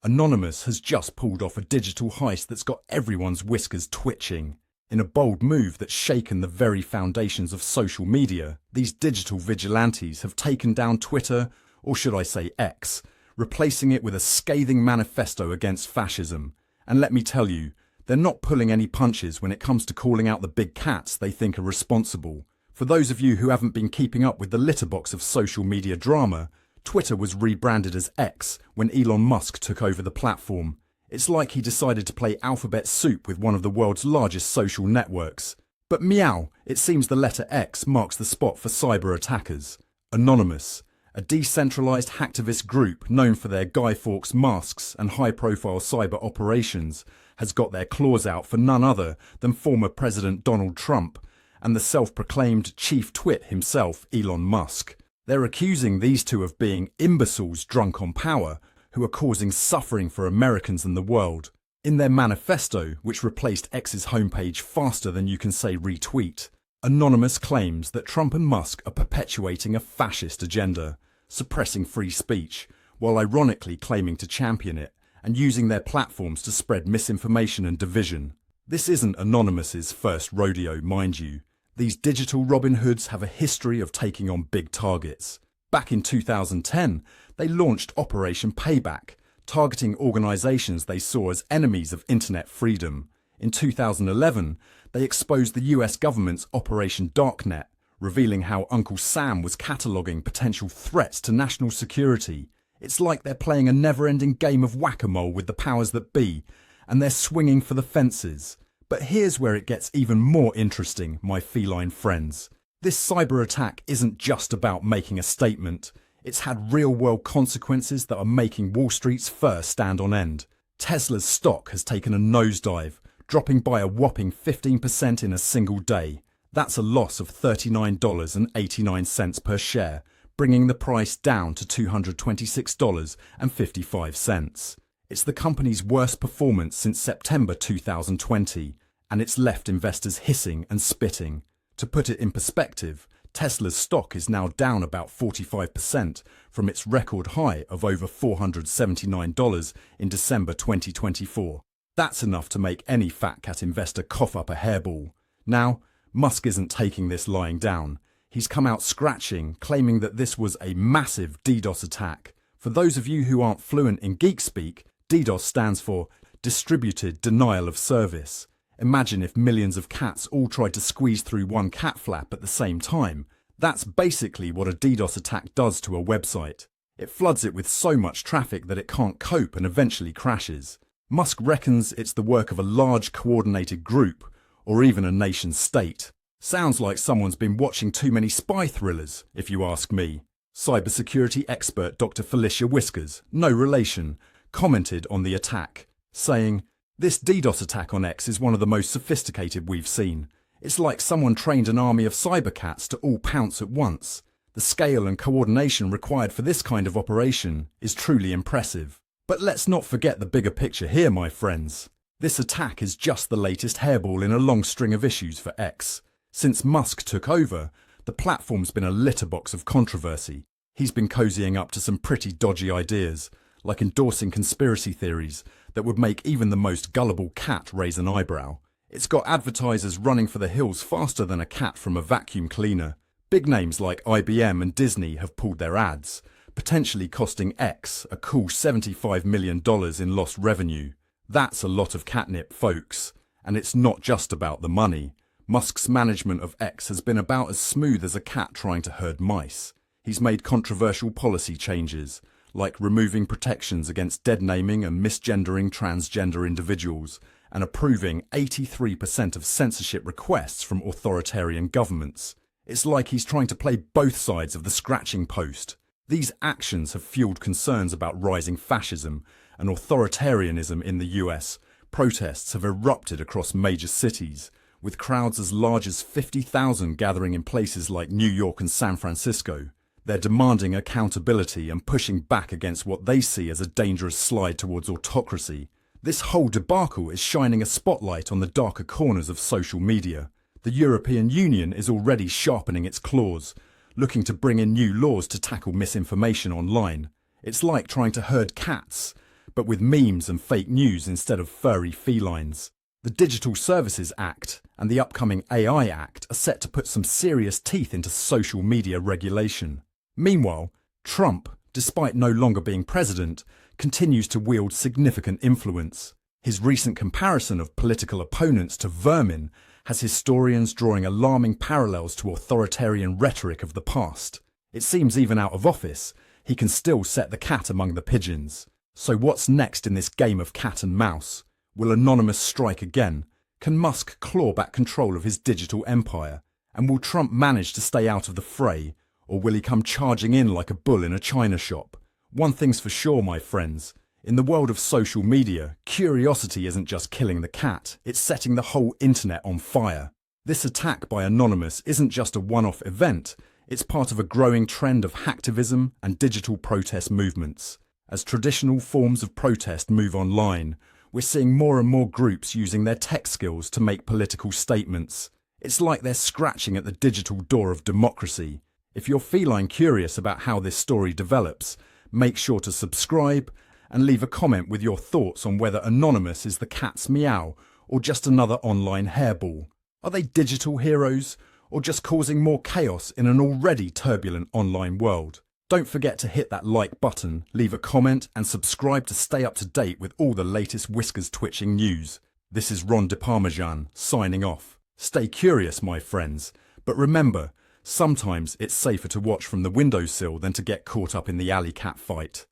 Anonymous has just pulled off a digital heist that's got everyone's whiskers twitching. In a bold move that's shaken the very foundations of social media, these digital vigilantes have taken down Twitter, or should I say X, replacing it with a scathing manifesto against fascism. And let me tell you, they're not pulling any punches when it comes to calling out the big cats they think are responsible. For those of you who haven't been keeping up with the litterbox of social media drama, Twitter was rebranded as X when Elon Musk took over the platform. It's like he decided to play alphabet soup with one of the world's largest social networks. But meow, it seems the letter X marks the spot for cyber attackers. Anonymous, a decentralized hacktivist group known for their Guy Fawkes masks and high-profile cyber operations, has got their claws out for none other than former President Donald Trump and the self-proclaimed chief twit himself, Elon Musk. They're accusing these two of being imbeciles drunk on power who are causing suffering for Americans and the world. In their manifesto, which replaced X's homepage faster than you can say retweet, Anonymous claims that Trump and Musk are perpetuating a fascist agenda, suppressing free speech, while ironically claiming to champion it, and using their platforms to spread misinformation and division. This isn't Anonymous's first rodeo, mind you. These digital Robin Hoods have a history of taking on big targets. Back in 2010, they launched Operation Payback, targeting organizations they saw as enemies of internet freedom. In 2011, they exposed the US government's Operation Darknet, revealing how Uncle Sam was cataloguing potential threats to national security. It's like they're playing a never-ending game of whack-a-mole with the powers that be, and they're swinging for the fences. But here's where it gets even more interesting, my feline friends. This cyber attack isn't just about making a statement. It's had real-world consequences that are making Wall Street's fur stand on end. Tesla's stock has taken a nosedive, dropping by a whopping 15% in a single day. That's a loss of $39.89 per share, bringing the price down to $226.55. It's the company's worst performance since September 2020, and it's left investors hissing and spitting. To put it in perspective, Tesla's stock is now down about 45% from its record high of over $479 in December 2024. That's enough to make any fat cat investor cough up a hairball. Now, Musk isn't taking this lying down. He's come out scratching, claiming that this was a massive DDoS attack. For those of you who aren't fluent in geek speak, DDoS stands for Distributed Denial of Service. Imagine if millions of cats all tried to squeeze through one cat flap at the same time. That's basically what a DDoS attack does to a website. It floods it with so much traffic that it can't cope and eventually crashes. Musk reckons it's the work of a large coordinated group, or even a nation state. Sounds like someone's been watching too many spy thrillers, if you ask me. Cybersecurity expert Dr. Felicia Whiskers, no relation, commented on the attack, saying, "This DDoS attack on X is one of the most sophisticated we've seen. It's like someone trained an army of cybercats to all pounce at once. The scale and coordination required for this kind of operation is truly impressive." But let's not forget the bigger picture here, my friends. This attack is just the latest hairball in a long string of issues for X. Since Musk took over, the platform's been a litterbox of controversy. He's been cozying up to some pretty dodgy ideas, like endorsing conspiracy theories that would make even the most gullible cat raise an eyebrow. It's got advertisers running for the hills faster than a cat from a vacuum cleaner. Big names like IBM and Disney have pulled their ads, potentially costing X a cool $75 million in lost revenue. That's a lot of catnip, folks. And it's not just about the money. Musk's management of X has been about as smooth as a cat trying to herd mice. He's made controversial policy changes, like removing protections against dead naming and misgendering transgender individuals, and approving 83% of censorship requests from authoritarian governments. It's like he's trying to play both sides of the scratching post. These actions have fueled concerns about rising fascism and authoritarianism in the US. Protests have erupted across major cities, with crowds as large as 50,000 gathering in places like New York and San Francisco. They're demanding accountability and pushing back against what they see as a dangerous slide towards autocracy. This whole debacle is shining a spotlight on the darker corners of social media. The European Union is already sharpening its claws, looking to bring in new laws to tackle misinformation online. It's like trying to herd cats, but with memes and fake news instead of furry felines. The Digital Services Act and the upcoming AI Act are set to put some serious teeth into social media regulation. Meanwhile, Trump, despite no longer being president, continues to wield significant influence. His recent comparison of political opponents to vermin has historians drawing alarming parallels to authoritarian rhetoric of the past. It seems even out of office, he can still set the cat among the pigeons. So what's next in this game of cat and mouse? Will Anonymous strike again? Can Musk claw back control of his digital empire? And will Trump manage to stay out of the fray? Or will he come charging in like a bull in a china shop? One thing's for sure, my friends. In the world of social media, curiosity isn't just killing the cat, it's setting the whole internet on fire. This attack by Anonymous isn't just a one-off event, it's part of a growing trend of hacktivism and digital protest movements. As traditional forms of protest move online, we're seeing more and more groups using their tech skills to make political statements. It's like they're scratching at the digital door of democracy. If you're feline curious about how this story develops, make sure to subscribe and leave a comment with your thoughts on whether Anonymous is the cat's meow or just another online hairball. Are they digital heroes or just causing more chaos in an already turbulent online world? Don't forget to hit that like button, leave a comment and subscribe to stay up to date with all the latest whiskers twitching news. This is Ron DeParmesan signing off. Stay curious, my friends, but remember, sometimes it's safer to watch from the windowsill than to get caught up in the alley cat fight.